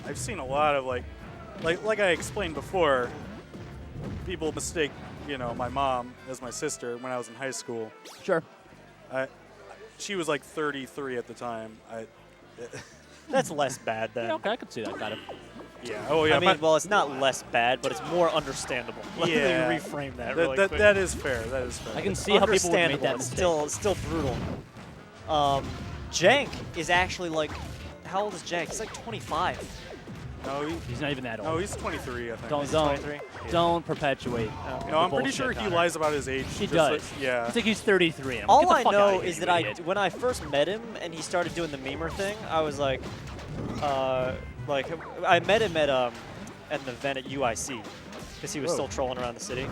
I've seen a lot of like I explained before, people mistake, you know, my mom as my sister when I was in high school. Sure. She was like 33 at the time. That's less bad then. Yeah, okay, I can see that kind of. Yeah. Oh yeah. I mean, well, it's not less bad, but it's more understandable. Let me Yeah. reframe that really quick. that is fair. That is fair. I can see how people would make that Understandable. mistake. Still brutal. Jank is actually like, how old is Jank? He's like 25. No, He's not even that old. no, he's 23, I think. Don't perpetuate. No, I'm pretty bullshit, sure he Connor. lies about his age. He just does. like- yeah. I think he's 33. I'm like, All get the I fuck know outta here, is you that idiot. when I first met him and he started doing the memer thing, I was like I met him at an event at UIC because he was Whoa. still trolling around the city,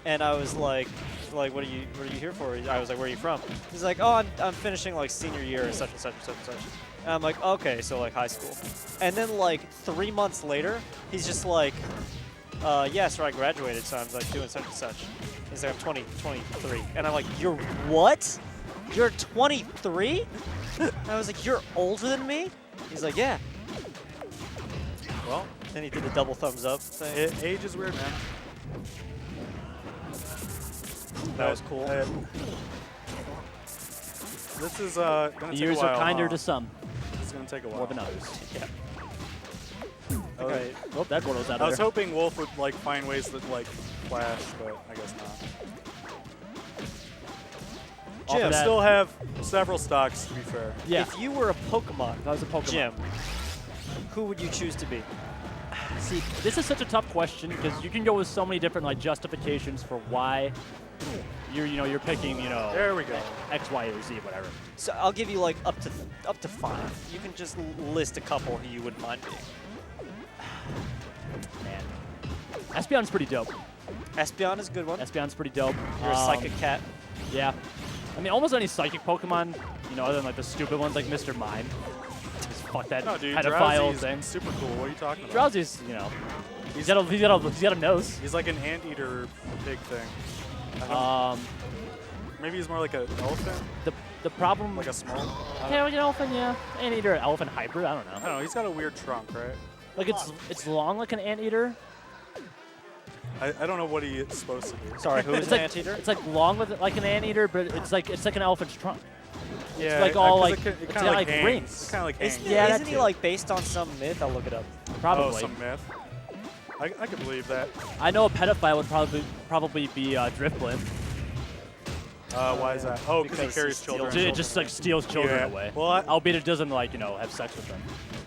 and I was like, what are you here for? I was like, where are you from? He's like, oh, I'm finishing like senior year, such and such and such and such. And I'm like, okay, so like high school. And then like 3 months later, he's just like, yeah, so I graduated, so I'm like doing such and such. He's like, I'm 23. And I'm like, you're what? You're 23? I was like, you're older than me? He's like, yeah. Well, then he did the double thumbs up thing. Age is weird, man. That was cool. This is gonna The take years a while. are kinder huh? to some, It's gonna take a while. more than others. Yeah. Okay. Oh, that Gordo's out I was there. hoping Wolf would like find ways to like flash, but I guess not. Off of I that- still have several stocks, to be fair. Yeah, If you were a Pokemon, that was a Pokemon. Jim, who would you choose to be? See, this is such a tough question because you can go with so many different like justifications for why you're picking There we go. X, Y, or Z, whatever. So I'll give you like up to 5. You can just list a couple who you wouldn't mind being. Man, Espeon's pretty dope. Espeon is a good one. Espeon's pretty dope. You're a psychic cat. Yeah. I mean, almost any psychic Pokemon, other than like the stupid ones like Mr. Mime. Just fuck that No, dude, pedophile Drowsy's thing. super cool. What are you talking about? Drowsy's, he's got a nose. He's like an anteater pig thing. Maybe he's more like an elephant, The problem, like a small. yeah, like an elephant, yeah, anteater, elephant hybrid. I don't I know. don't know. He's got a weird trunk, right? Like it's long like an anteater. I don't know what he is supposed to be. Sorry, who is It's an like anteater? it's like long with like an anteater, but it's like an elephant's trunk. Yeah, like all, 'cause like- it it's kind got, of like, hangs. rings. It's kind of like Isn't, hangs. Yeah, that isn't he too. like based on some myth? I'll look it up. Probably. Oh, some myth. I could believe that. I know a pedophile would probably be Drifblim. Why is that? Oh, because he Because carries he children. steals It just like steals children Yeah. away. Well, Albeit it doesn't have sex with them.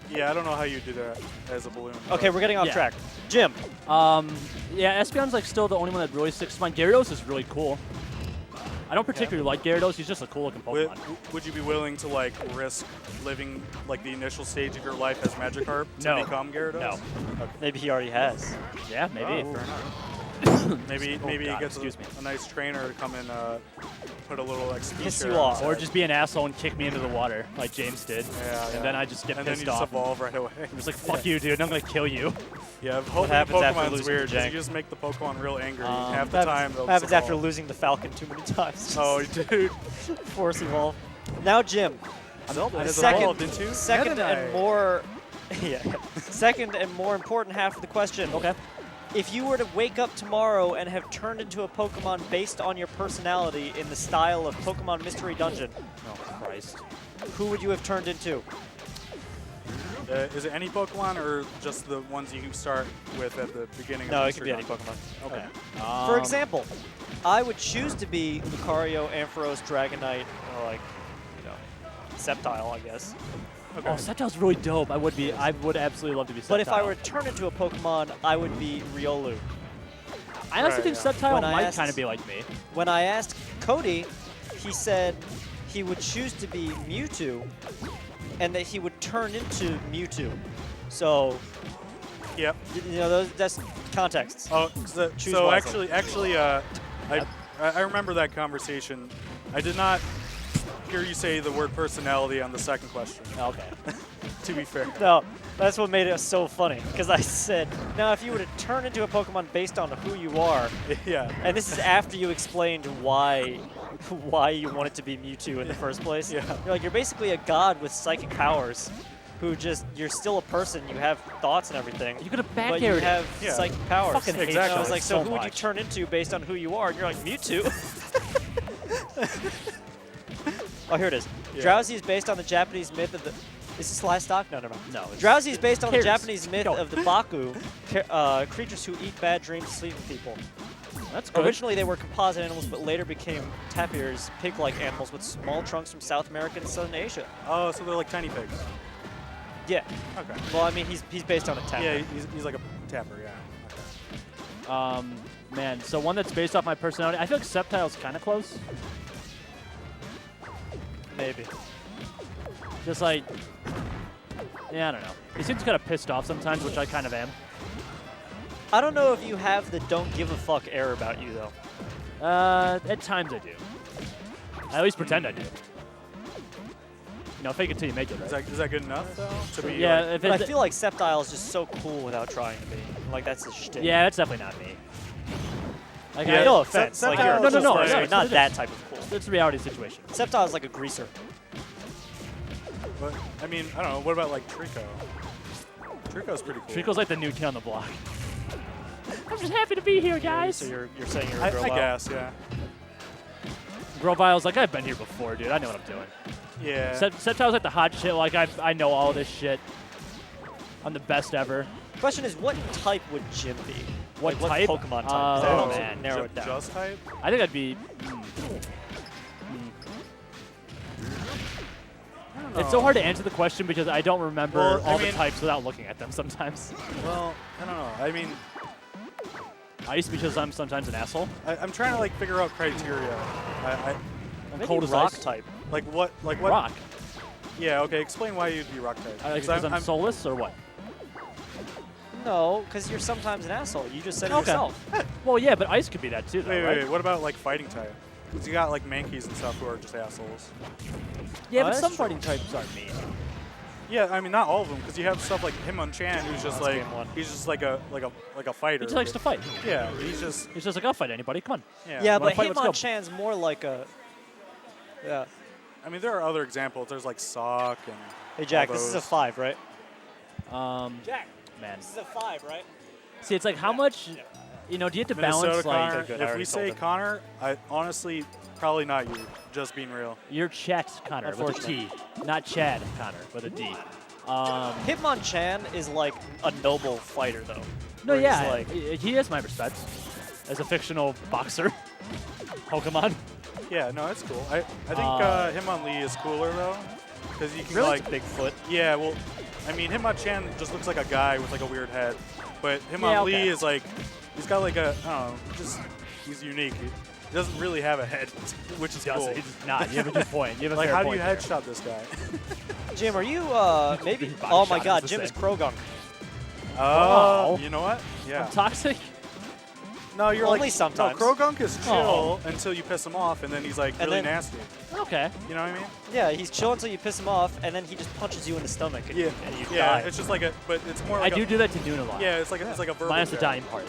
yeah, I don't know how you do that as a balloon. but- Okay, we're getting off Yeah. track. Jim, Yeah, Espeon's like still the only one that really sticks to mind. Gyarados is really cool. I don't particularly like Gyarados. He's just a cool looking Would, Pokemon. would you be willing to like risk living like the initial stage of your life as Magikarp to No. become Gyarados? No. maybe he already has. Yeah, maybe. Oh, fair enough. Maybe Oh, maybe God, he gets excuse me. a nice trainer to come and put a little XP Piss share you on off. his Or head. just be an asshole and kick me into the water like James did. Yeah, And then I just get and then pissed you just off. evolve right away. I'm just like, fuck you, dude. I'm gonna kill you. Yeah, hoping happens after Pokemon's losing to weird. 'Cause Jank? you just make the Pokemon real angry. Um, Half the time they'll happens just after evolve. losing the Falcon too many times. Oh, dude. Force evolve. Now, Jim. Nope, it has Second, evolved into second Meta and Knight. more, yeah. Second and more important half of the question. Okay. If you were to wake up tomorrow and have turned into a Pokemon based on your personality in the style of Pokemon Mystery Dungeon, Oh, Christ. who would you have turned into? Is it any Pokemon or just the ones you start with at the beginning? No, of it could be any Mystery Pokemon. Dungeon? Okay. For example, I would choose to be Lucario, Ampharos, Dragonite, or like, Sceptile, I guess. Oh, Sceptile's really dope. I would absolutely love to be Sceptile. But if I were to turn into a Pokemon, I would be Riolu. I honestly Right, think yeah. Sceptile When I might asked- kind of be like me. When I asked Cody, he said he would choose to be Mewtwo, and that he would turn into Mewtwo. So, Yep. that's contexts. Oh, Choose so wisely. actually, I remember that conversation. I did not hear you say the word personality on the second question. Okay. To be fair. No, that's what made it so funny, because I said, now if you were to turn into a Pokemon based on who you are, Yeah. and this is after you explained why you wanted to be Mewtwo in the first place. Yeah. You're basically a god with psychic powers. who just, you're still a person, you have thoughts and everything. You could have back But you aired. have psychic powers. Fucking hate And I was Exactly. like, so so who would you much. turn into based on who you are? And you're like, Mewtwo. Oh, here it is. Yeah. Drowsy is based on the Japanese myth of the... Is this livestock? No, never mind. No. it's- Drowsy is based on the Cares. Japanese myth Go. of the Baku, creatures who eat bad dreams, sleep with people. That's good. Originally, they were composite animals, but later became tapirs, pig-like animals with small trunks from South America and Southern Asia. Oh, so they're like tiny pigs. Yeah. Okay. Well, I mean, he's based on a tapir. Yeah, he's like a tapper. Yeah. Okay. Man, so one that's based off my personality. I feel like Sceptile's kind of close. Maybe. Just like, yeah, I don't know. He seems kind of pissed off sometimes, which I kind of am. I don't know if you have the don't give a fuck air about you, though. At times I do. I at least pretend I do. You know, fake it till you make it, right? Is that good enough though? To be Yeah, like, if But I it's, feel like Sceptile is just so cool without trying to be. Like, that's his shtick. yeah, that's definitely not me. Like, Yeah, No offense. Like, you're Sceptile- No, it's it's not it that is. type of cool. it's a reality situation. Sceptile is like a greaser. but, I mean, I don't know. What about like Trico? Trico's pretty cool. Trico's like the new kid on the block. I'm just happy to be here, guys. So you're saying you're a I girl. guess, yeah. Grovile's like, I've been here before, dude. I know what I'm doing. Yeah. Sceptile's like the hot shit. Like, I know all this shit. I'm the best ever. Question is, what type would Jim be? What Like, type? What Pokemon type? 'Cause Oh, that helps man. narrow it down. Just type? I think I'd be. It's so hard to answer the question because I don't remember Well, I all the mean- types without looking at them sometimes. Well, I don't know. I mean, Ice because I'm sometimes an asshole. I'm trying to like figure out criteria. I'm Maybe cold as rock ice. type. Like what? Rock. Yeah. Okay. Explain why you'd be rock type. Because I'm soulless or what? No, because you're sometimes an asshole. You just said it Okay. yourself. Well, yeah, but ice could be that too, though, Wait, right? wait, wait. What about like fighting type? Because you got like Mankeys and stuff who are just assholes. Yeah, Oh, but that's some true. fighting types are mean. Yeah, I mean not all of them, because you have stuff like Hitmonchan, who's just That's like game one. he's just like a fighter. He just likes to fight. Yeah, he's just He's just like, I'll fight anybody. Come on. yeah. Yeah, Wanna but fight? Let's go. Hitmonchan's more like a... Yeah. I mean there are other examples. There's like Sock and. Hey, Jack, all this is a those. 5, right? Jack, man. is a 5, right? See, it's like how much, you know, do you have to Minnesota balance like Connor. good, I If already we told say him. Connor, I honestly probably not you. Just being real. your Chet Connor with a T, not Chad Connor with a D. Hitmonchan is like a noble fighter, though. No, Where he's yeah, like- he has my respect as a fictional boxer. Pokemon. Yeah, no, that's cool. I think Hitmonlee is cooler though, because you can Really? like Bigfoot. yeah. Well, I mean Hitmonchan just looks like a guy with like a weird head, but Hitmonlee Yeah, okay. is like he's got like a I don't know, just he's unique. He doesn't really have a head, which is cool. He's not. You have a good point. You have a Like fair how do you point there. headshot this guy? Jim, are you maybe? Body Oh my shot God, is the Jim is same. Krogunk. Oh, Wow. you know what? Yeah. Toxic? No, you're Only like sometimes. No, Krogunk is chill Oh. until you piss him off, and then he's like And really then- nasty. Okay. You know what I mean? Yeah, he's chill until you piss him off, and then he just punches you in the stomach, and, Yeah. and you Yeah, die. it's just like a, but it's more I like do that to Dune a lot. Yeah, it's like a verbal. Minus the jab. dying part.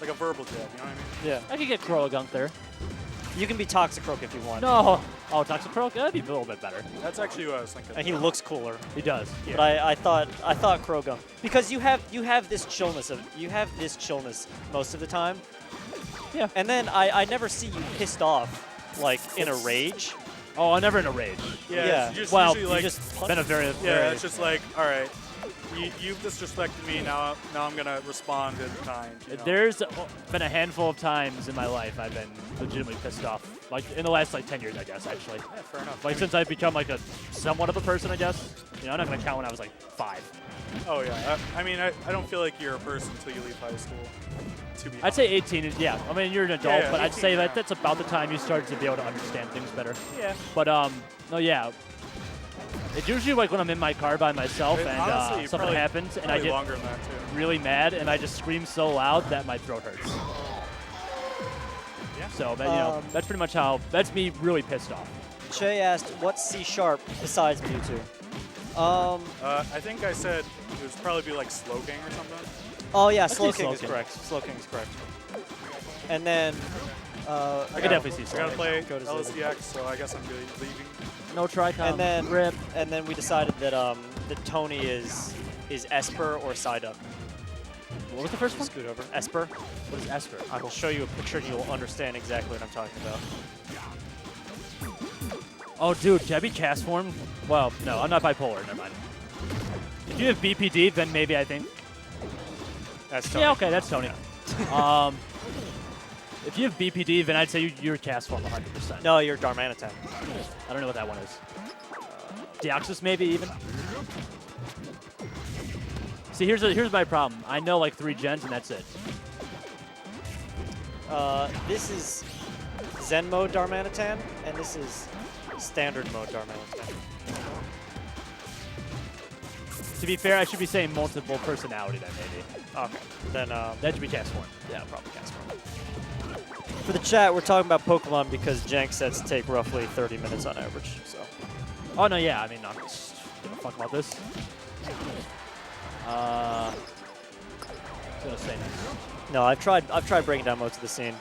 Like a verbal jab. You know what I mean? Yeah. I could get Croagunk there. You can be Toxicroak if you want. No. Oh, Toxicroak? That'd be a little bit better. That's actually what I was thinking. And he looks cooler. He does. Yeah. But I thought Krogunk, because you have this chillness most of the time. Yeah. And then I never see you pissed off like in a rage. Oh, I'm never in a rage. Yeah. Yeah. It's just Well, usually You like, just punch Been a very, yeah, very it's just like, all right, you've disrespected me. Now I'm gonna respond in kind. You know? There's been a handful of times in my life I've been legitimately pissed off. Like in the last like 10 years, I guess, actually. Yeah, fair enough. Like since I've become like a somewhat of a person, I guess. You know, I'm not gonna count when I was like 5. Oh yeah. I mean, I don't feel like you're a person until you leave high school. To be I'd say 18 is, yeah. I mean, you're an adult, yeah, but I'd 18, say yeah. that that's about the time you start to be able to understand things better. Yeah. But no, yeah. It's usually like when I'm in my car by myself and Honestly, something probably- happens and I probably get longer than that too. really mad and I just scream so loud that my throat hurts. Yeah. So, you know, that's pretty much how, that's me really pissed off. Shay asked, "What's C# besides Mewtwo?" I think I said it would probably be like Slowking or something. Oh yeah, I'd say Slowking is Slowking. correct. Slowking is correct. And then I could definitely see I gotta Slowking. play Go to LSDX, so I guess I'm leaving. No Tricom. and then Rip. and then we decided that that Tony is Esper or Psyduck. What was the first one? Scoot over. Esper. What is Esper? I will show you a picture and you'll understand exactly what I'm talking about. Oh, dude, can I be cast formed? Well, no, I'm not bipolar. Never mind. If you have BPD, then maybe I think. That's Tony. Yeah, okay, that's Tony. If you have BPD, then I'd say you're cast form 100%. No, you're Darmanitan. I don't know what that one is. Deoxys, maybe even. See, here's my problem. I know like 3 gens and that's it. This is Zen mode Darmanitan, and this is standard mode Darmanitan. To be fair, I should be saying multiple personality then maybe. Okay. Then That should be cast form. yeah, probably cast form. For the chat, we're talking about Pokemon because Jank sets take roughly 30 minutes on average. So. Oh no, yeah. I mean, I'm just gonna fuck about this. I was gonna say next. No, I've tried breaking down most of the scene.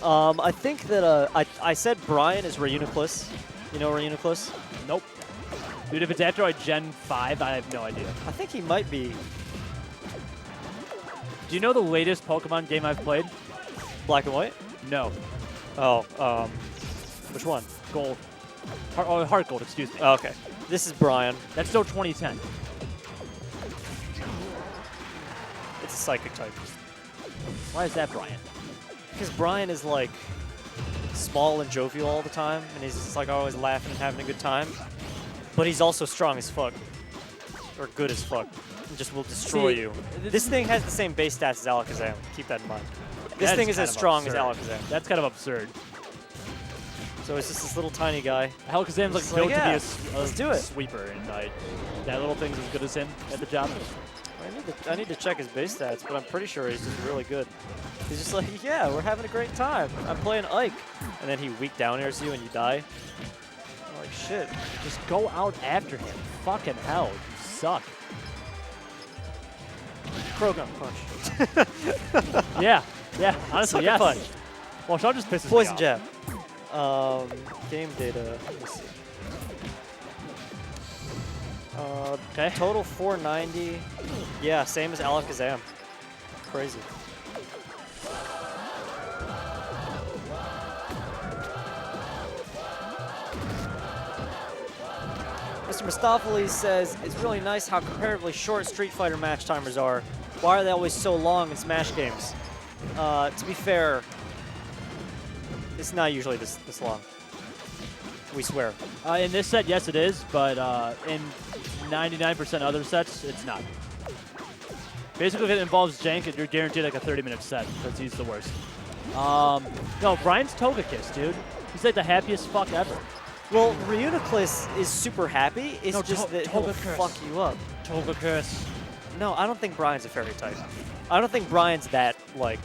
I think that I said Brian is Reuniclus. You know Reuniclus? Nope. Dude, if it's after like Gen 5, I have no idea. I think he might be Do you know the latest Pokemon game I've played? Black and White. No. Oh, which one? Gold. Heart Gold, excuse me. Oh, okay. This is Brian. That's still 2010. It's a psychic type. Why is that Brian? Because Brian is like small and jovial all the time, and he's just like always laughing and having a good time. But he's also strong as fuck, or good as fuck, and just will destroy See, you. This thing has the same base stats as Alakazam. Keep that in mind. This thing is as strong as Alakazam. That's kind of absurd. So it's just this little tiny guy. Alakazam's like Just built like, to be yeah, a let's do it. sweeper, and that little thing's as good as him at the job. I need to check his base stats, but I'm pretty sure he's just really good. He's just like, yeah, we're having a great time. I'm playing Ike. And then he weak down airs you and you die. I'm like, shit. Just go out after him. Fucking hell, you suck. Krogan punch. Yeah, honestly, Sucker yes. punch. Well, Sean just pisses Poison me off. jab. Game data. Let's see. Okay. Total 490. Yeah, same as Alakazam. Crazy. Mr. Mistopheles says, it's really nice how comparatively short Street Fighter match timers are. Why are they always so long in Smash games? To be fair, it's not usually this long. We swear. In this set, yes, it is, but in 99% other sets, it's not. Basically, if it involves Jank, you're guaranteed like a 30-minute set because he's the worst. No, Brian's Togekiss, dude. He's like the happiest fuck ever. Well, Reuniclus is super happy. It's No, just that he'll Togekiss. fuck you up. Togekiss. No, I don't think Brian's a fairy type. I don't think Brian's that, like,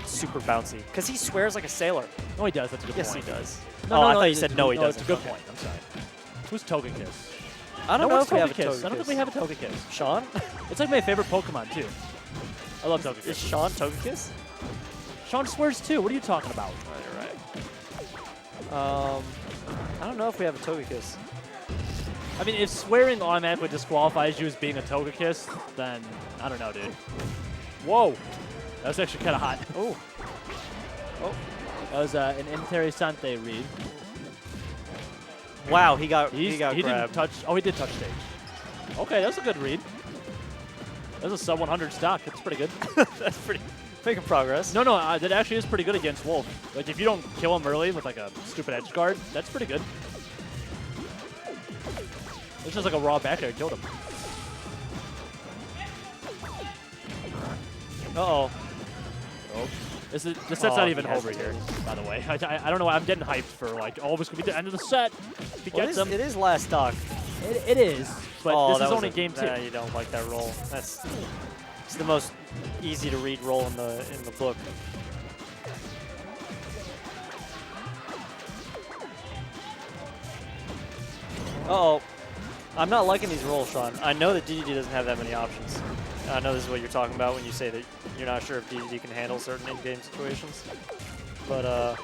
super bouncy. Because he swears like a sailor. No, he does. That's a good Yes, point. he does. No, oh, no, I no, thought you said no, he doesn't. It's a good Okay. point. I'm sorry. Who's Togekiss? I don't No know one's if we have a Togekiss. Togekiss. I don't think we have a Togekiss. Sean? It's like my favorite Pokemon, too. I love Togekiss. Is Sean Togekiss? Sean swears, too. What are you talking about? Oh, you're right. I don't know if we have a Togekiss. I mean, if swearing automatically disqualifies you as being a Togekiss, then I don't know, dude. Whoa. That was actually kind of hot. Oh. Oh. That was an interessante read. Wow, he got He grabbed. didn't touch. Oh, he did touch stage. Okay, that's a good read. That's a sub 100 stock. That's pretty good. That's pretty making progress. No, that actually is pretty good against Wolf. Like, if you don't kill him early with like a stupid edge guard, that's pretty good. It's just like a raw back air killed him. Uh-oh. Oh. This set's not even over here, by the way. I don't know why I'm getting hyped for like, oh, this could be the end of the set. If he gets him. It is last stock. It is, but this is that was only game 2. Nah, you don't like that roll. It's the most easy to read roll in the book. Uh-oh. I'm not liking these rolls, Sean. I know that Dedede doesn't have that many options. I know this is what you're talking about when you say that you're not sure if Dedede can handle certain in-game situations. But I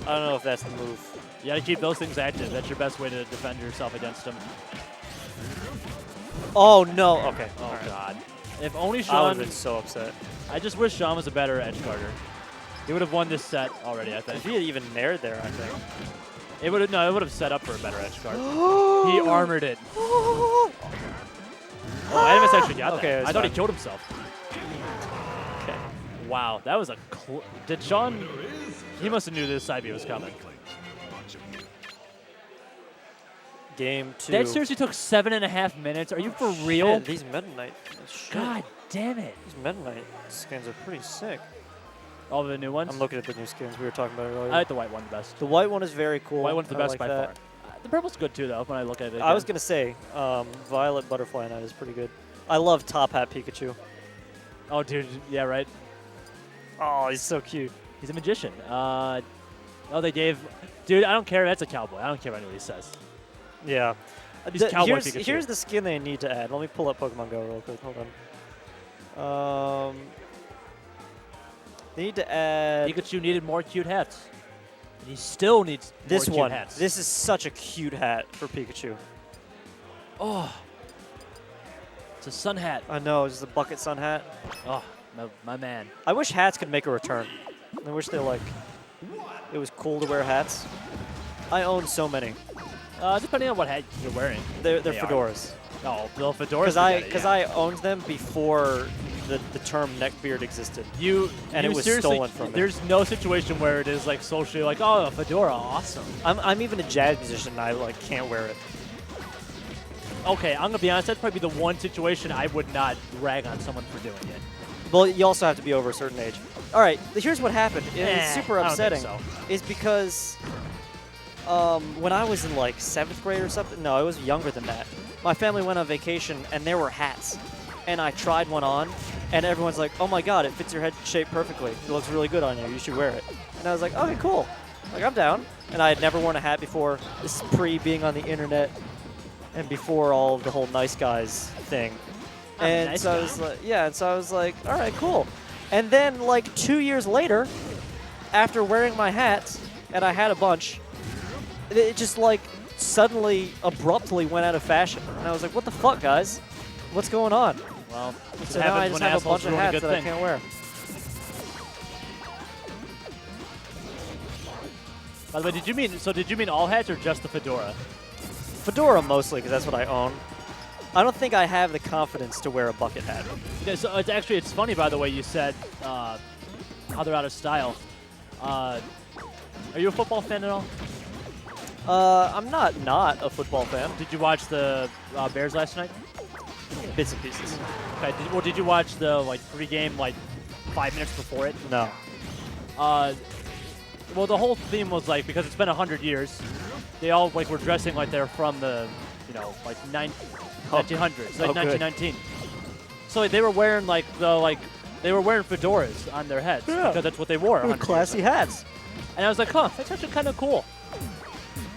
don't know if that's the move. You gotta keep those things active. That's your best way to defend yourself against them. Oh no. Okay. Oh All right. God. If only I would Sean. have been so upset. I just wish Sean was a better edge guarder. He would have won this set already, I If think. he had even nared there, I think. It would have no. It would have set up for a better edge guard. He armored it. Oh, Animus actually got Okay, that. it's I thought he fine. killed himself. Okay. Wow, that was a. Did Sean? He must have knew this side B was coming. Game 2. That seriously took 7.5 minutes. Are you for real? Man, these Meta Knight. God damn it! These Meta Knight skins are pretty sick. All the new ones. I'm looking at the new skins we were talking about earlier. I like the white one the best. The white one is very cool. The white one's the I best like by that. far. The purple's good too, though. When I look at it, I was again. gonna say, Violet Butterfly Knight is pretty good. I love Top Hat Pikachu. Oh, dude, yeah, right. Oh, he's so cute. He's a magician. Oh, they gave. Dude, I don't care. That's a cowboy. I don't care what anybody says. Yeah. He's cowboy here's, Pikachu. here's the skin they need to add. Let me pull up Pokemon Go real quick. Hold on. They need to add Pikachu needed more cute hats. And he still needs this more cute one. hats. This is such a cute hat for Pikachu. Oh. It's a sun hat. I know, it's just a bucket sun hat. Oh, my man. I wish hats could make a return. I wish they it was cool to wear hats. I own so many. Depending on what hat you're wearing. They're They are. fedoras. Oh, the fedoras. Because I owned them before the term neckbeard existed. And it was seriously, stolen from me. There's no situation where it is like socially like, oh, a fedora, awesome. I'm even a jazz musician and I can't wear it. Okay, I'm gonna be honest. That's probably the one situation I would not rag on someone for doing it. Well, you also have to be over a certain age. All right, here's what happened. It's super I don't think upsetting. so. Is because when I was in like 7th grade or something, no, it was younger than that. My family went on vacation and there were hats. And I tried one on and everyone's like, oh my God, it fits your head shape perfectly. It looks really good on you. You should wear it. And I was like, okay, cool. Like, I'm down. And I had never worn a hat before. This is pre-being on the internet and before all of the whole nice guys thing. I'm a And nice so I guy. was like, yeah, and so I was like, all right, cool. And then like 2 years later, after wearing my hat, and I had a bunch, it just like suddenly, abruptly went out of fashion. And I was like, what the fuck, guys? What's going on? Well, that's So what now I happens just when have a assholes bunch of ruin a hats good that I thing. can't wear. By the way, did you mean all hats or just the fedora? Fedora mostly, because that's what I own. I don't think I have the confidence to wear a bucket hat. Yeah, so it's funny, by the way, you said how they're out of style. Are you a football fan at all? I'm not a football fan. Did you watch the Bears last night? Bits and pieces. Okay. Did you watch the pregame 5 minutes before it? No. Well, the whole theme was because it's been 100 years, they all were dressing like they're from the 1900s, like Oh, good. 1919. So they were wearing they were wearing fedoras on their heads because that's what they wore. 100 years Classy ago. hats. And I was like, huh, that's actually kind of cool.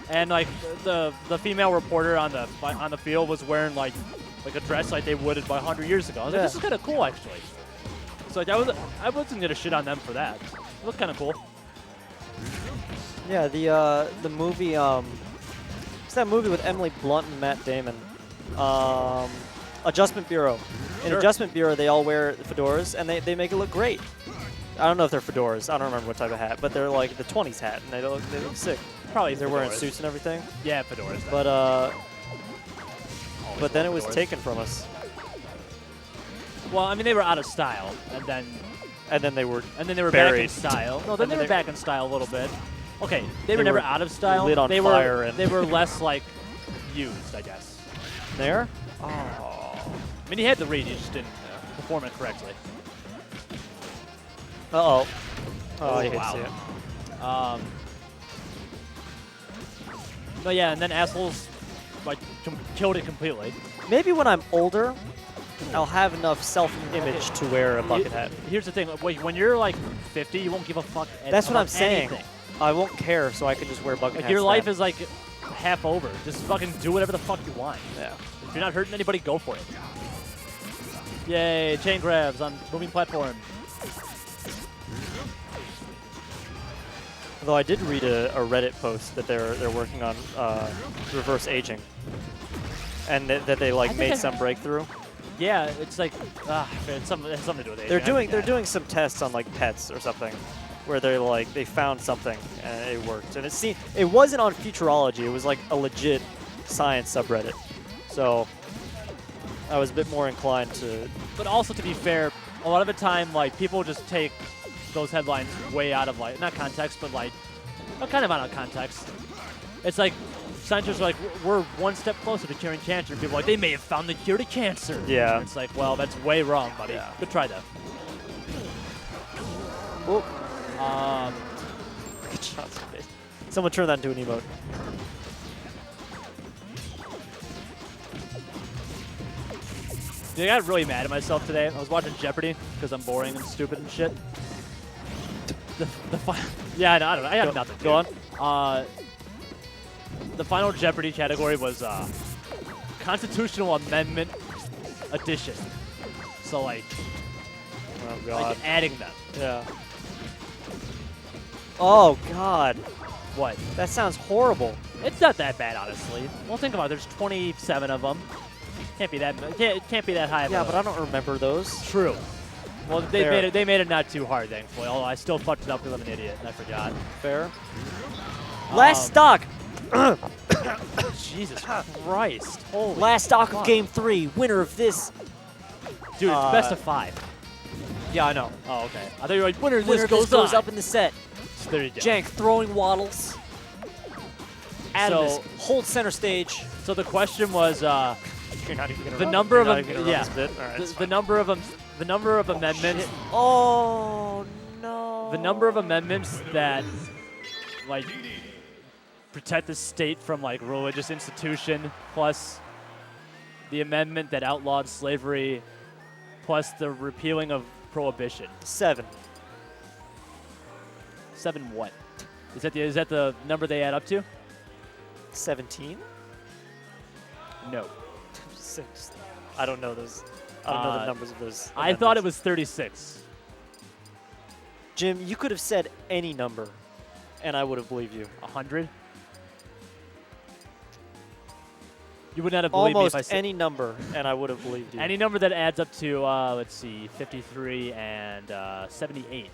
And the female reporter on the field was wearing like a dress like they would 100 years ago. I was like, this is kind of cool actually. So I wasn't gonna shit on them for that. It looked kind of cool. Yeah, the movie it's that movie with Emily Blunt and Matt Damon. Adjustment Bureau. In Sure. Adjustment Bureau, they all wear fedoras and they make it look great. I don't know if they're fedoras. I don't remember what type of hat, but they're like the 20s hat, and they look sick. Probably They're wearing fedoras. suits and everything. Yeah, fedoras. But then it was fedoras. taken from us, Well, I mean, they were out of style, and then they were back in buried. style. No, then they were back in style a little bit. Okay, they were They never were out of style. lit on they fire were and- they were less used, I guess. There? Oh. I mean, he had the read, he just didn't perform it correctly. Uh-oh. Oh, I hate wow. to see it. No, yeah, and then assholes killed it completely. Maybe when I'm older, I'll have enough self-image to wear a bucket hat. Here's the thing: when you're 50, you won't give a fuck. That's what about I'm saying. anything. I won't care, so I can just wear bucket hats. Your life then. is half over. Just fucking do whatever the fuck you want. Yeah. If you're not hurting anybody, go for it. Yay, chain grabs on moving platform. Although I did read a Reddit post that they're working on reverse aging. and that they like think made I- some breakthrough. Yeah, it's like it has something to do with it. They're doing some tests on like pets or something, where they found something and it worked. And it wasn't on Futurology. It was like a legit science subreddit. So I was a bit more inclined to. But also, to be fair, a lot of the time, like, people just take those headlines way out of, like, not context, but, like, kind of out of context. It's like, scientists are like, we're one step closer to curing cancer. And people are like, they may have found the cure to cancer. Yeah. And it's like, well, that's way wrong, buddy. Yeah. Good try, though. Whoop. Um, Good shot, space. Someone turn that into an emote. Dude, I got really mad at myself today. I was watching Jeopardy because I'm boring and stupid and shit. Yeah, no, I don't know. I have nothing. Go on. The final Jeopardy category was Constitutional Amendment Edition. So, like, Oh god. like adding them. Yeah. Oh god. What? That sounds horrible. It's not that bad, honestly. Well, think about it. There's 27 of them. Can't be that. Can't be that high. Yeah, but I don't remember those. True. Well, Fair. they made it not too hard, thankfully. Although I still fucked it up because I'm an idiot and I forgot. Fair. Last stock. Jesus Christ! Holy Last stock fuck. of Game 3. Winner of this. dude, it's best of 5. Yeah, I know. Oh, okay. I thought you were like, winner of Winner this of this goes on. up in the set. So there you go. Jank throwing waddles. Adamus So- hold center stage. So the question was You're not even gonna the run- number you're of not them. even gonna run Yeah. this bit? All right, it's The fine. number of them. The number of amendments. Shit. Oh no. The number of amendments that like protect the state from like religious institution, plus the amendment that outlawed slavery, plus the repealing of prohibition. 7. 7 what? Is that the number they add up to? 17. No. 6. I don't know those. I don't know the numbers of those. I thought it amendments. was 36. Jim, you could have said any number, and I would have believed you. 100. You would not have believed me if Almost I said any number, and I would have believed you. any number that adds up to let's see, 53 and 78.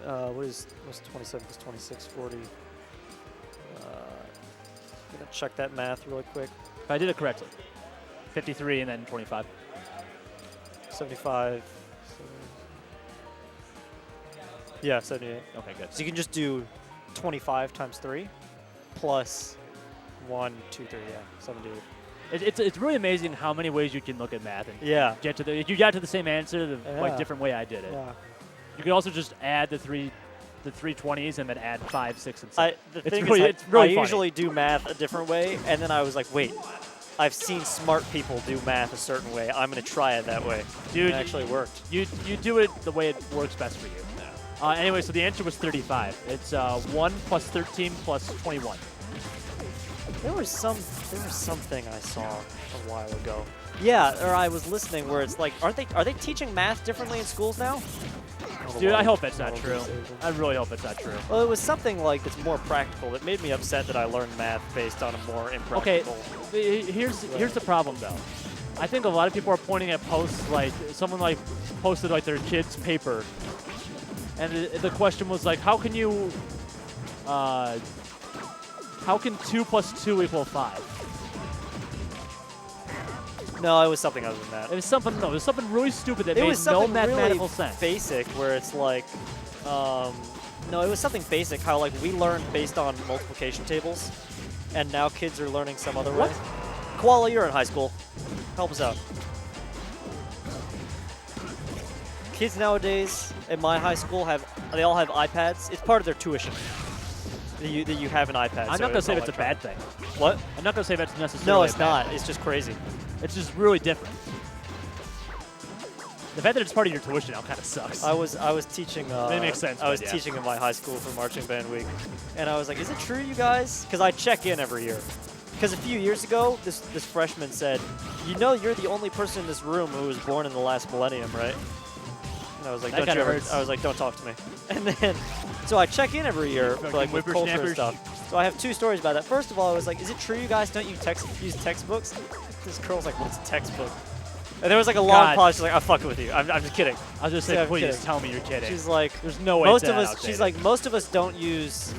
What's 27 plus 26, 40? Gonna check that math really quick. If I did it correctly. 53 and then 25. 75. Yeah, 78. Okay, good. So you can just do 25 times 3 plus 1, 2, 3, yeah, 78. It's really amazing how many ways you can look at math and Yeah. get to the. You got to the same answer the Yeah. like different way I did it. Yeah. You could also just add the 320s and then add 5, 6, and 7. The It's thing really- is, it's really I funny. usually do math a different way, and then I was like, wait, I've seen smart people do math a certain way. I'm going to try it that way. Dude, it actually worked. You do it the way it works best for you. Anyway, so the answer was 35. It's 1 plus 13 plus 21. There was something I saw a while ago. Yeah, or I was listening where it's like, are they teaching math differently in schools now? Dude, I hope that's not true. I really hope it's not true. Well, it was something like that's more practical that made me upset that I learned math based on a more Okay, impractical. here's the problem though. I think a lot of people are pointing at posts like someone like posted like their kid's paper, and the question was like, how can 2 plus 2 equal 5? No, it was something other than that. It was something. No, it was something really stupid that It made was no something mathematical really sense. basic where it's like, no, it was something basic. How like we learned based on multiplication tables, and now kids are learning some other way. Koala, you're in high school. Help us out. Kids nowadays at my high school they all have iPads. It's part of their tuition. That you have an iPad. I'm so not gonna it's say all that's a bad thing. What? I'm not gonna say that's necessarily. No, it's a bad not. It's just crazy. thing. It's just really different. The fact that it's part of your tuition now kind of sucks. I was teaching. That makes sense, I was but yeah. teaching in my high school for marching band week, and I was like, "Is it true, you guys?" Because I check in every year. Because a few years ago, this freshman said, "You know, you're the only person in this room who was born in the last millennium, right?" And I was like, That "Don't you kinda ever?" hurts. I was like, "Don't talk to me." And then, so I check in every year, Fucking like with culture and whippersnappers. stuff. So I have two stories about that. First of all, I was like, is it true you guys don't use textbooks? This girl's like, what's a textbook? And there was like a long God. pause. She's like, I'm fucking with you. I'm just kidding. I was just Yeah, saying, I'm please kidding. tell me you're kidding. She's like, there's no way most it's of that us. outdated. She's like, most of us don't use.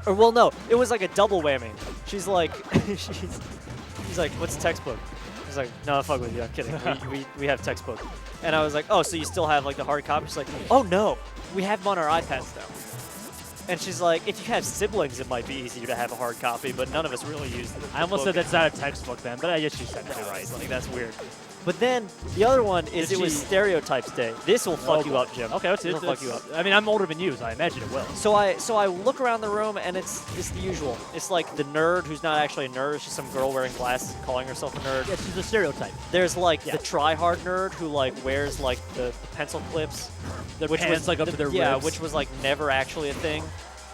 Or well, no, it was like a double whammy. She's like, she's like, what's a textbook? She's like, no, I'm fucking with you. I'm kidding. we have textbook. And I was like, oh, so you still have like the hard copy? She's like, oh no, we have them on our iPads now. And she's like, if you have siblings, it might be easier to have a hard copy, but none of us really use the I almost book. said that's not a textbook then, but I guess you said Yeah, it right. it's like, that's weird. But then the other one is Did it was she- Stereotypes Day. This will fuck you up, Jim. Okay, let's This will fuck you up. I mean, I'm older than you, so I imagine it will. So I look around the room and it's the usual. It's like the nerd who's not actually a nerd. It's just some girl wearing glasses calling herself a nerd. Yeah, she's a stereotype. There's like Yeah. the try-hard nerd who like wears like the pencil clips. Their which pants was like up to their yeah, ribs. which was like never actually a thing.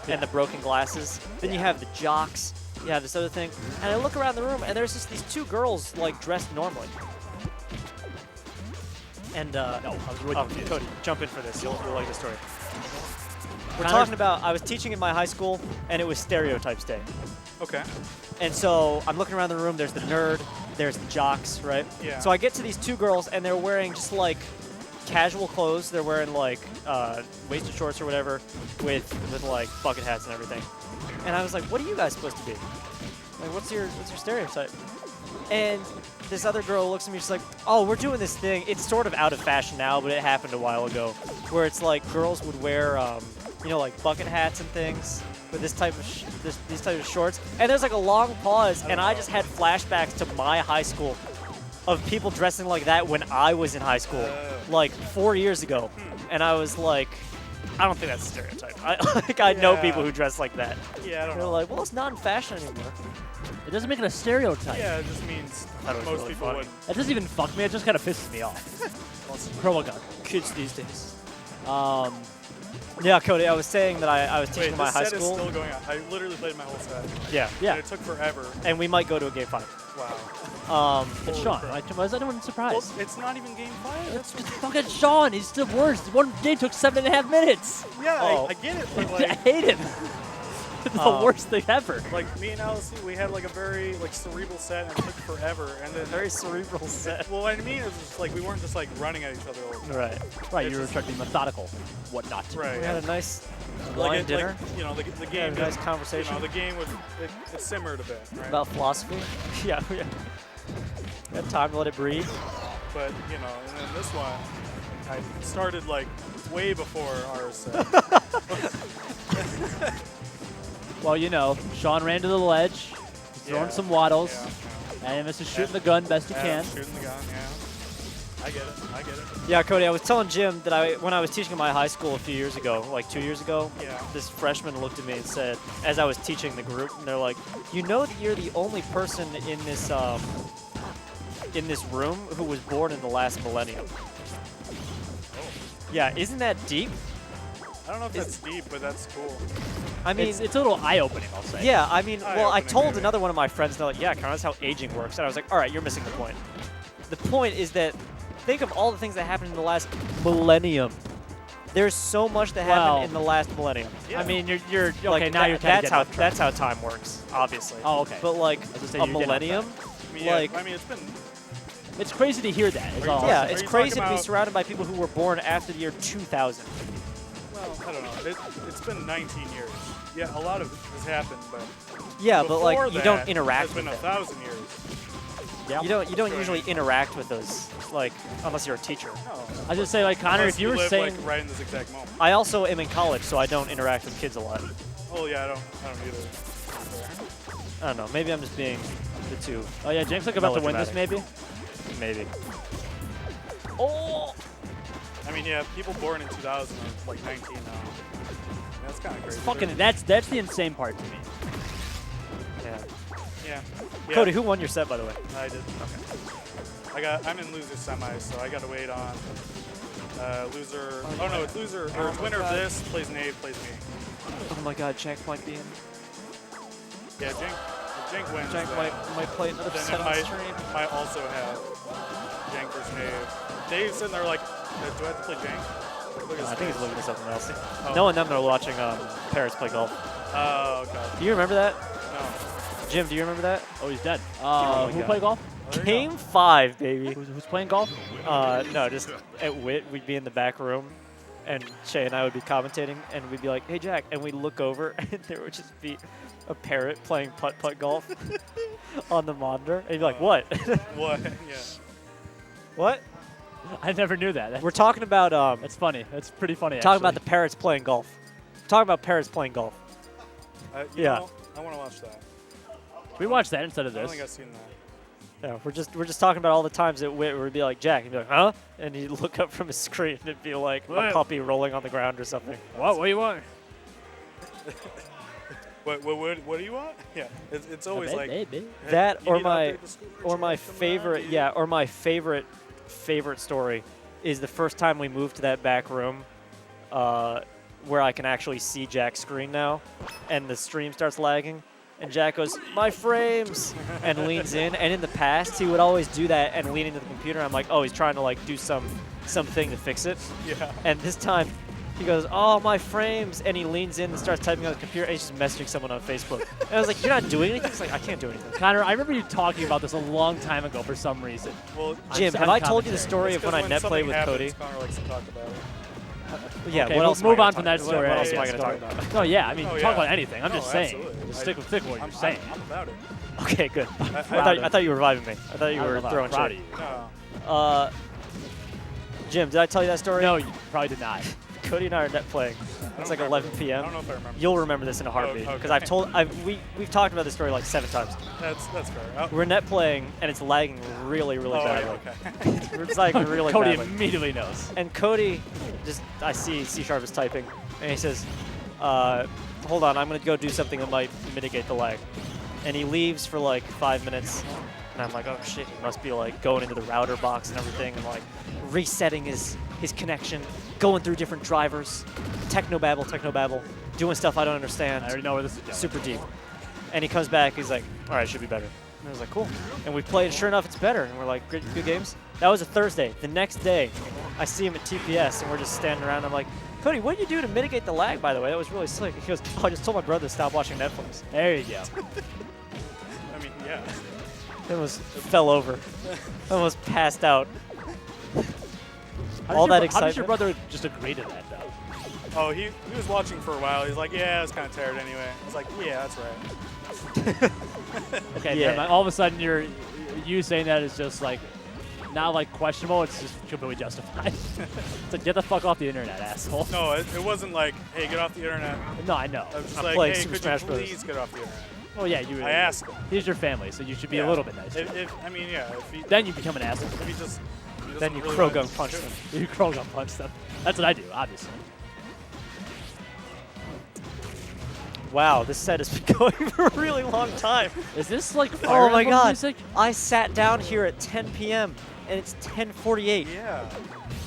Yeah. And the broken glasses. Then you have the jocks. You have this other thing. And I look around the room and there's just these two girls like dressed normally. And No, I was really confused. Cody, jump in for this. You'll like the story. We're Connor's- talking about, I was teaching in my high school, and it was Stereotypes Day. Okay. And so I'm looking around the room, there's the nerd, there's the jocks, right? Yeah. So I get to these two girls, and they're wearing just like casual clothes. They're wearing like waisted shorts or whatever with like bucket hats and everything. And I was like, what are you guys supposed to be? Like, what's your stereotype? And this other girl looks at me, she's like, oh, we're doing this thing. It's sort of out of fashion now, but it happened a while ago, where it's like girls would wear, you know, like bucket hats and things with this type of these type of shorts. And there's like a long pause, and I just had flashbacks to my high school of people dressing like that when I was in high school, like 4 years ago. And I was like, I don't think that's a stereotype. I know Yeah. people who dress like that. Yeah, I don't They're know. like, well, it's not in fashion anymore. It doesn't make it a stereotype. Yeah, it just means thought it was most really people funny. wouldn't. That doesn't even fuck me. It just kind of pisses me off. Pro gun. Kids these days. Yeah, Cody, I was saying that I was teaching Wait, in my this high set school. is still going on. I literally played my whole set. Yeah, Yeah. And it took forever. and we might go to a game 5. Wow. It's Holy Sean. crap. Was anyone Well, surprised? it's not even game 5. It's just fucking Sean. He's the worst. One game took 7.5 minutes. Yeah, Oh. I get it, but I like, hate him. It's the worst thing ever. like me and Alice, we had like a very like cerebral set, and it took forever. And then Very cerebral set. well, what I mean is just like we weren't just like running at each other all the time. Right. Right, It's you were just- trying to be methodical, whatnot. Right. We had a nice Like, wine it, dinner like, you know, the had game. a nice did- conversation You know, the game would it simmered a bit, right? about philosophy. Yeah, we had time to let it breathe. But you know, and then this one, I started like way before our set. Well, you know, Sean ran to the ledge, throwing Yeah, some waddles, yeah, and Mr. shooting the gun best he yeah. can. Shooting the gun, yeah. I get it. I get it. Yeah, Cody, I was telling Jim that when I was teaching in my high school a few years ago, like 2 years ago, Yeah. this freshman looked at me and said, as I was teaching the group, and they're like, you know that you're the only person in this room who was born in the last millennium. Yeah, isn't that deep? I don't know if that's deep, but that's cool. I mean, It's a little eye-opening, I'll say. yeah, I mean, well, I Eye-opening, told maybe. another one of my friends, and they're like, yeah, Connor, that's how aging works. And I was like, all right, you're missing the point. The point is that think of all the things that happened in the last millennium. There's so much that Well, happened in the last millennium. Yeah. I mean, you're okay. Like, now you're kind of that's how that's how time works, obviously. Oh, okay. But like was gonna say, a you're getting off millennium, I mean, yeah, like I mean, it's been. It's crazy to hear that. Is Are you all. talking- yeah, Are it's you crazy talking to be about- surrounded by people who were born after the year 2000. Well, I don't know. It's been 19 years. Yeah, a lot of it has happened, but Yeah, but like before you don't that interact has with been them. 1,000 years. Yeah. You don't Right. usually interact with those, like unless you're a teacher. No. I just say, like, Connor, Unless if you were live, saying, like, right in this exact moment. I also am in college, so I don't interact with kids a lot. Oh yeah, I don't either. I don't know. Maybe I'm just being the two. oh yeah, James like about to win this, maybe. Maybe. Oh, I mean, yeah, people born in 2000 are like 19 now. That's kind of crazy. fucking. That's the insane part to me. Yeah. Yeah. Cody, who won your set, by the way? I did. Okay. I'm in loser semis, so I got to wait on loser. Oh no, it's loser or my winner of God. this plays Nave plays me. Oh my God, Jank might be in. Yeah, Jank wins. Jank then, might play another then set it on stream. might also have Jank versus Nave. Dave's sitting there like, do I have to play Jank? Look at his I think he's face. looking at something else. Oh. No one them are watching Paris play golf. Oh, okay. Do you remember that? No. Jim, do you remember that? Oh, he's dead. my Who God. played golf? There you Game go. 5, baby. Who's playing golf? No, just at WIT, we'd be in the back room, and Shay and I would be commentating, and we'd be like, "Hey, Jack," and we'd look over, and there would just be a parrot playing putt-putt golf on the monitor, and you'd be like, "What? What? Yeah. What?" I never knew that. We're talking about That's funny. That's pretty funny. talking about actually. the parrots playing golf. Talking about parrots playing golf. You Yeah. know, I want to watch that. We watched that instead of I don't this. think I've seen that. Yeah, we're just talking about all the times at WIT where we'd be like, "Jack," and he'd be like, "Huh?" And he'd look up from his screen, and it'd be like a What? puppy rolling on the ground or something. What do you want? What do you want? Yeah, it's always like Baby. hey, That you or need to my update the scooter, or my Jack, come on, favorite dude. yeah or my favorite story is the first time we moved to that back room where I can actually see Jack's screen now, and the stream starts lagging, and Jack goes, "My frames," and leans in. And in the past, he would always do that and lean into the computer. I'm like, oh, he's trying to like do something to fix it. Yeah. And this time, he goes, "Oh, my frames," and he leans in and starts typing on the computer, and he's just messaging someone on Facebook. And I was like, "You're not doing anything?" He's like, "I can't do anything." Connor, I remember you talking about this a long time ago for some reason. Well, Jim, I'm have I told you the commentary. story it's of 'cause when I net something played with happens, Cody? Connor likes to talk about it. Yeah, Okay, what we'll else am I move gonna on from talk that about? story. What else Yeah, am I going to story. talk about? No, yeah, I mean, Oh, talk yeah. about anything. I'm No, just saying. absolutely. Just stick with what you're saying. I'm about it. Okay, good. I proud thought you were reviving me. I thought you were throwing proud shit. of you. No. Jim, did I tell you that story? No, you probably did not. Cody and I are net playing. It's like remember. 11 I p.m. don't know if I remember. You'll remember this in a heartbeat okay. because we've talked about this story like 7 times. That's fair. Oh. We're net playing and it's lagging really, really Oh, badly. yeah, okay. It's like really Cody badly. immediately knows. And Cody, I see C# is typing, and he says, "Hold on, I'm gonna go do something that might mitigate the lag." And he leaves for like 5 minutes, and I'm like, "Oh shit, he must be like going into the router box and everything, and like resetting his connection, going through different drivers, technobabble, doing stuff I don't understand." I already know where this is going. Super deep. And he comes back, he's like, "All right, it should be better." And I was like, "Cool." And we played, sure enough, it's better. And we're like, "Good games." That was a Thursday. The next day, I see him at TPS, and we're just standing around. I'm like, "Cody, what did you do to mitigate the lag, by the way? That was really slick." He goes, "Oh, I just told my brother to stop watching Netflix." There you go. I mean, yeah. It almost fell over. Almost passed out. How All did that your, How did your excitement. brother just agree to that, though? Oh, he was watching for a while. He's like, yeah, it's kind of tired anyway. I was like, yeah, that's right. Okay, Yeah. never mind. All of a sudden, you saying that is just like not like questionable. It's just completely justified. It's like, get the fuck off the internet, asshole. No, it wasn't like, hey, get off the internet. No, I know. I was just I'm like, playing hey, Super could Smash you Bros. please get off the internet? Oh yeah, you. I asked him. He's your family, so you should be a Yeah. little bit nice. I mean, yeah. If he, Then you become an asshole. if he just Then you really Krogan want to punch shoot them. him. You crawl up punch them. That's what I do, obviously. Wow, this set has been going for a really long time. Is this like Fire Oh my Emblem god. music? I sat down here at 10 p.m. and it's 10:48. Yeah.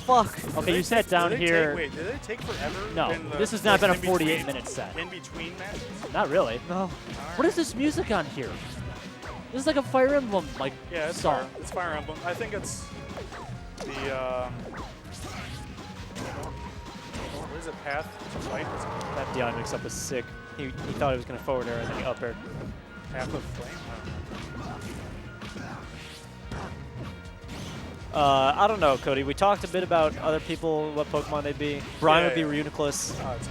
Fuck. Okay, you sat down Did they here. Wait, did it take forever? No, in the, this has not been a in between- 48-minute set. In between matches? Not really. No. What is this music on here? This is like a Fire Emblem like Yeah, it's song. It's Fire Emblem. I think it's the what is it? Path to Fight? Is it That Dion mix-up was sick. He thought he was going to forward air and then he up aired. Path of Flame? I don't know, Cody. We talked a bit about other people, what Pokemon they'd be. Brian Yeah, would be yeah. Reuniclus. Oh, it's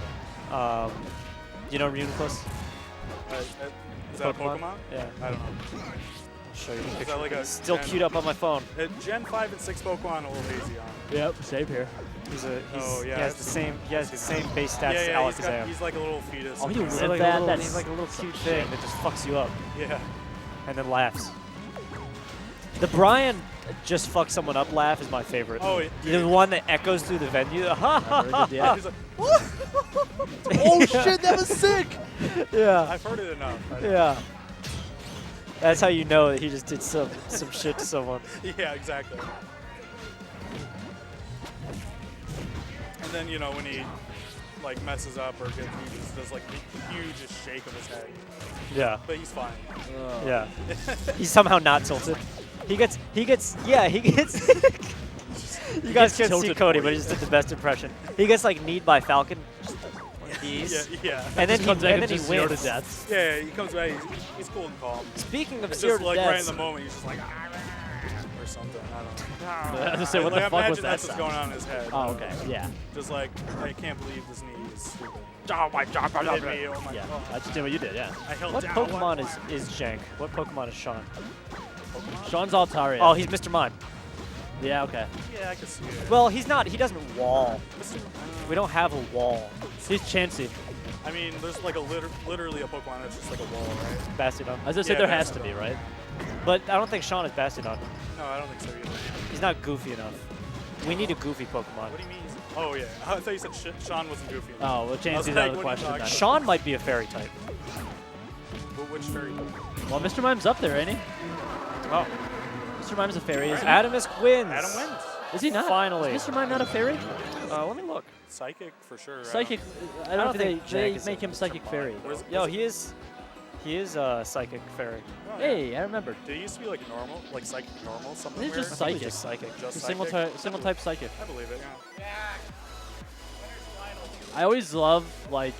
fine. You know Reuniclus? Is that a Pokemon? Yeah. I don't know. I'll show you the Is picture. that like a It's still 10? queued up on my phone. Gen 5 and 6 Pokemon, a little hazy on. Yep, same here. Oh, yeah, he has I've the seen same base stats as Yeah, Alakazam. he's like a little fetus. Oh, you He's live like that? a little, That's he's like a little cute thing that just fucks you up Yeah. and then laughs. The Brian just fuck someone up laugh is my favorite. Oh, The one that echoes through the venue. Yeah. He's like, Oh shit, that was sick! Yeah. I've heard it enough. Yeah. That's how you know that he just did some shit to someone. Yeah, exactly. And then, you know, when he like messes up or he just does like the hugest shake of his head. Yeah. But he's fine. Yeah. He's somehow not tilted. He gets. You guys can't see tilted Cody, for but he you. just did the best impression. He gets like kneed by Falcon. peace. Yeah. And then Just comes back and he just zero to wins. death. Yeah, he comes back. He's cool and calm. Speaking of It's zero just like to right in deaths, the moment, he's just like, or something. I don't know. I was gonna say, what the fuck was that That's what's sound? going on in his head. Oh, okay. Yeah. Just like, I can't believe this knee is stupid. oh my god, It hit me, oh my Yeah. god. I just did what you did. Yeah. I held what down. Pokemon is Jank? What Pokemon is Sean? Sean's Altaria. Oh, he's Mr. Mime. Yeah. Okay. Yeah, I can see it. Well, he's not. He doesn't wall. We don't have a wall. He's Chansey. I mean, there's like literally a Pokemon that's just like a wall, right? Bastiodon. I was gonna say Yeah, there has to Bastiodon. be, right? But I don't think Sean is Bastiodon. No, I don't think so either. He's not goofy enough. We need a goofy Pokemon. What do you mean? Oh yeah, I thought you said Sean wasn't goofy. Oh, well, I was Chansey's like, out of the what are you question talking then. Sean might be a fairy type. But which fairy? Well, Mr. Mime's up there, ain't he? Oh. Mr. Mime's a fairy, isn't he? Atomsk wins. Adam wins. Is he not? Finally. Is Mr. Mime not a fairy? Let me look. Psychic for sure. right? Psychic. I don't don't know if think they Jank is make a him psychic fairy. Where's- Yo, he is a psychic fairy. Oh, yeah. Hey, I remember. Did he used to be like normal, like psychic normal, something He's weird? just I think psychic. he's just psychic. Just He's single psychic? type, psychic. I believe it. Yeah. I always love like